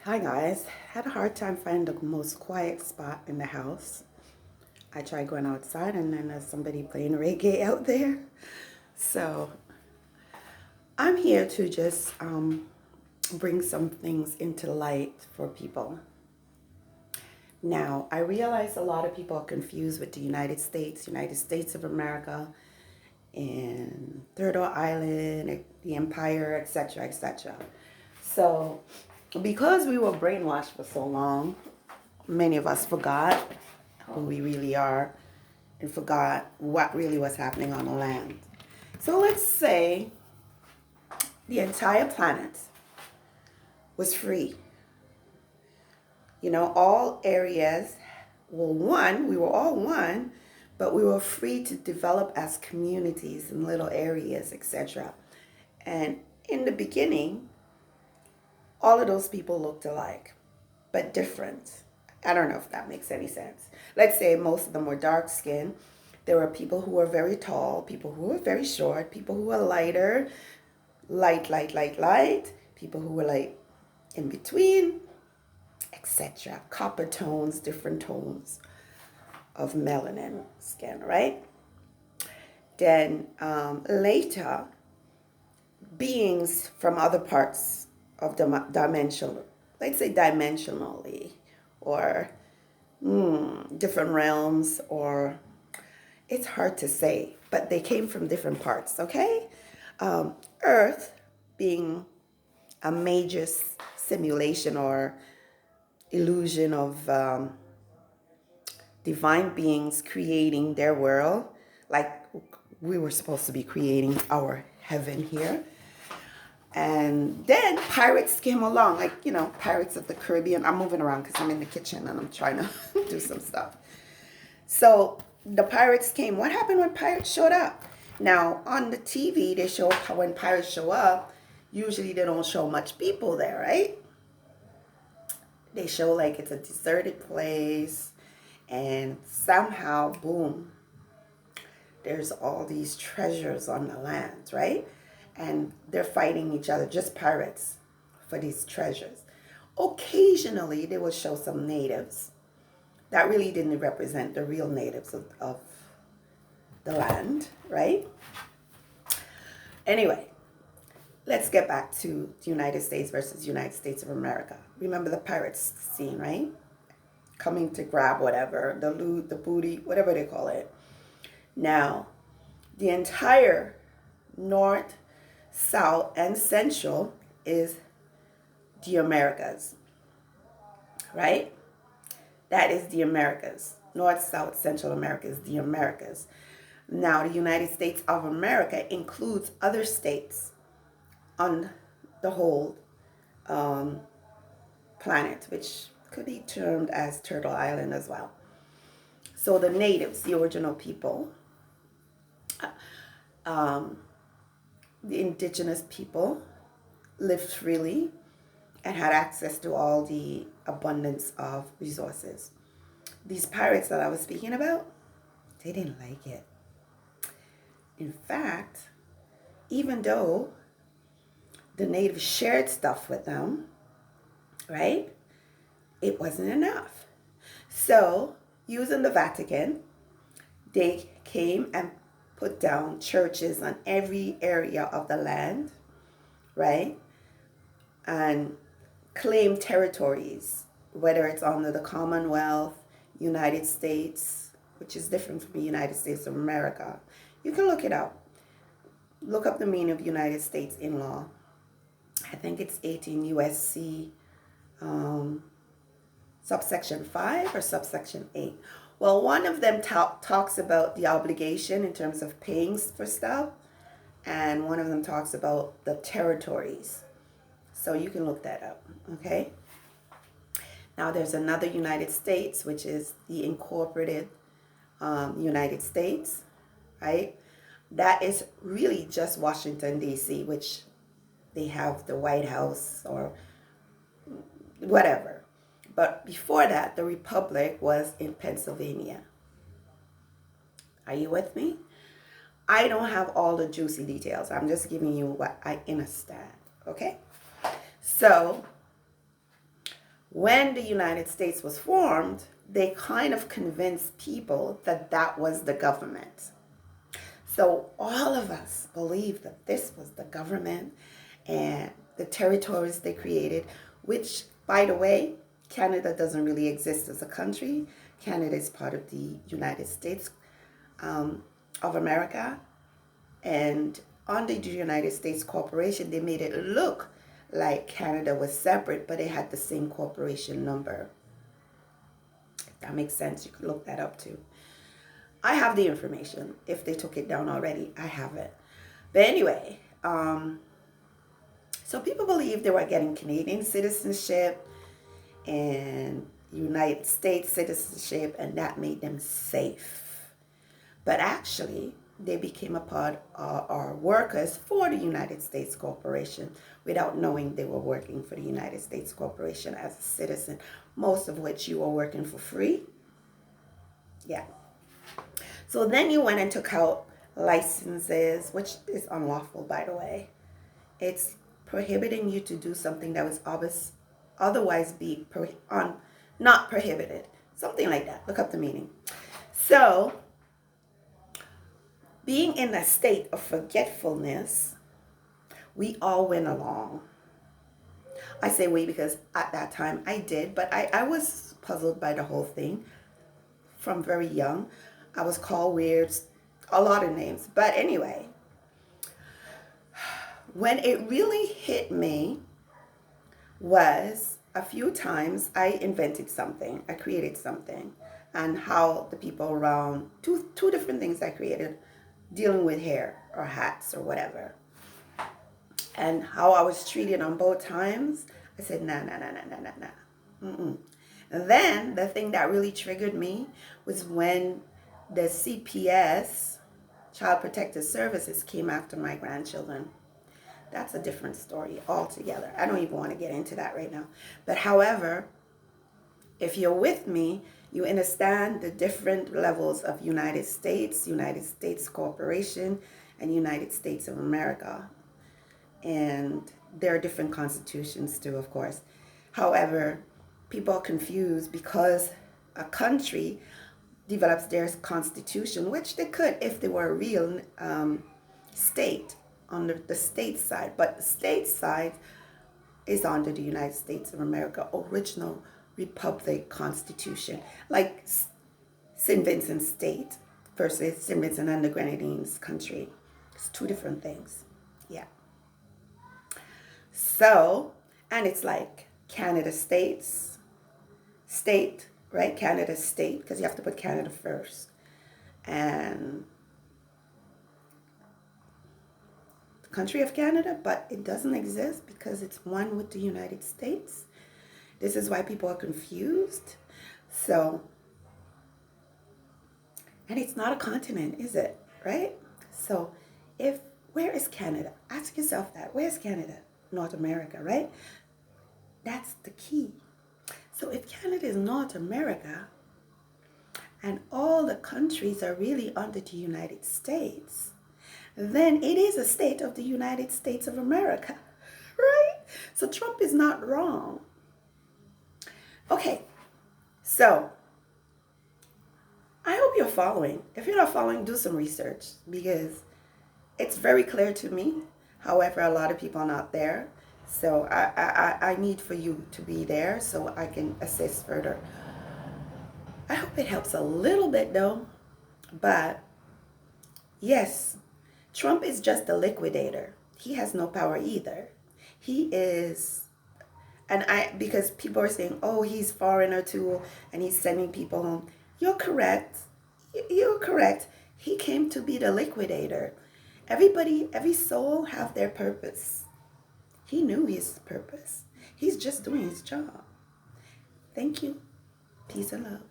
Hi guys, had a hard time finding the most quiet spot in the house. I tried going outside and then there's somebody playing reggae out there. So I'm here to just bring some things into light for people. Now, I realize a lot of people are confused with the United States of America, and Turtle Island, the Empire, etc., etc. So, because we were brainwashed for so long, many of us forgot who we really are and forgot what really was happening on the land. So, let's say the entire planet was free. All areas were one, we were all one, but we were free to develop as communities in little areas, etc. And in the beginning, all of those people looked alike, but different. I don't know if that makes any sense. Let's say most of them were dark skinned. There were people who were very tall, people who were very short, people who were lighter, light, people who were like in between, etc. Copper tones, different tones of melanin skin, right? Then later, beings from other parts of the dimension, let's say dimensionally, or different realms, or it's hard to say, but they came from different parts, okay? Earth being a major simulation or illusion of divine beings creating their world, like we were supposed to be creating our heaven here. And then pirates came along, like, Pirates of the Caribbean. I'm moving around because I'm in the kitchen and I'm trying to do some stuff. So the pirates came. What happened when pirates showed up? Now, on the TV, they show how when pirates show up, usually they don't show much people there, right? They show like it's a deserted place, and somehow, boom, there's all these treasures on the land, right? And they're fighting each other, just pirates, for these treasures. Occasionally, they will show some natives that really didn't represent the real natives of the land, right? Anyway, let's get back to the United States versus United States of America. Remember the pirates scene, right? Coming to grab whatever, the loot, the booty, whatever they call it. Now, the entire North, South, and Central is the Americas, right? That is the Americas. North, South, Central America is the Americas. Now, the United States of America includes other states on the whole planet, which could be termed as Turtle Island as well. So the natives, the original people, the indigenous people lived freely and had access to all the abundance of resources. These pirates that I was speaking about, they didn't like it. In fact, even though the natives shared stuff with them, right, it wasn't enough. So, using the Vatican, they came and put down churches on every area of the land, right? And claim territories, whether it's under the Commonwealth, United States, which is different from the United States of America. You can look it up. Look up the meaning of United States in law. I think it's 18 USC subsection 5 or subsection 8. Well, one of them talks about the obligation in terms of paying for stuff, and one of them talks about the territories. So you can look that up, okay? Now there's another United States, which is the incorporated United States, right? That is really just Washington, D.C., which they have the White House or whatever. But before that, the Republic was in Pennsylvania. Are you with me? I don't have all the juicy details. I'm just giving you what I understand, okay? So, when the United States was formed, they kind of convinced people that that was the government. So all of us believed that this was the government and the territories they created, which, by the way, Canada doesn't really exist as a country. Canada is part of the United States of America. And under the United States Corporation, they made it look like Canada was separate, but it had the same corporation number. If that makes sense, you could look that up too. I have the information. If they took it down already, I have it. But anyway, so people believe they were getting Canadian citizenship and United States citizenship, and that made them safe. But actually, they became a part or workers for the United States Corporation without knowing they were working for the United States Corporation as a citizen, most of which you were working for free. Yeah. So then you went and took out licenses, which is unlawful, by the way. It's prohibiting you to do something that was otherwise be not prohibited. Something like that. Look up the meaning. So, being in a state of forgetfulness, we all went along. I say we because at that time I did, but I was puzzled by the whole thing from very young. I was called weird, a lot of names. But anyway, when it really hit me was a few times I invented something, I created something, and how the people around, two different things I created, dealing with hair or hats or whatever, and how I was treated on both times. I said, nah. And then the thing that really triggered me was when the CPS, Child Protective Services, came after my grandchildren. That's a different story altogether. I don't even want to get into that right now. But however, if you're with me, you understand the different levels of United States Corporation, and United States of America. And there are different constitutions too, of course. However, people are confused because a country develops their constitution, which they could if they were a real state under the state side. But the state side is under the United States of America original Republic Constitution, like St. Vincent State versus St. Vincent and the Grenadines country. It's two different things. Yeah. So, and it's like Canada state, right? Canada state, because you have to put Canada first. And the country of Canada, but it doesn't exist because it's one with the United States. This is why people are confused. So, and it's not a continent, is it? Right? So, where is Canada? Ask yourself that. Where's Canada? North America, right? That's the key. So if Canada is North America and all the countries are really under the United States, then it is a state of the United States of America, right? So Trump is not wrong. Okay, so I hope you're following. If you're not following, do some research because it's very clear to me. However, a lot of people are not there. So I need for you to be there so I can assist further. I hope it helps a little bit though. But yes, Trump is just a liquidator. He has no power either. He is, because people are saying, oh, he's foreigner too, and he's sending people home. You're correct. You're correct. He came to be the liquidator. Every soul have their purpose. He knew his purpose. He's just doing his job. Thank you. Peace and love.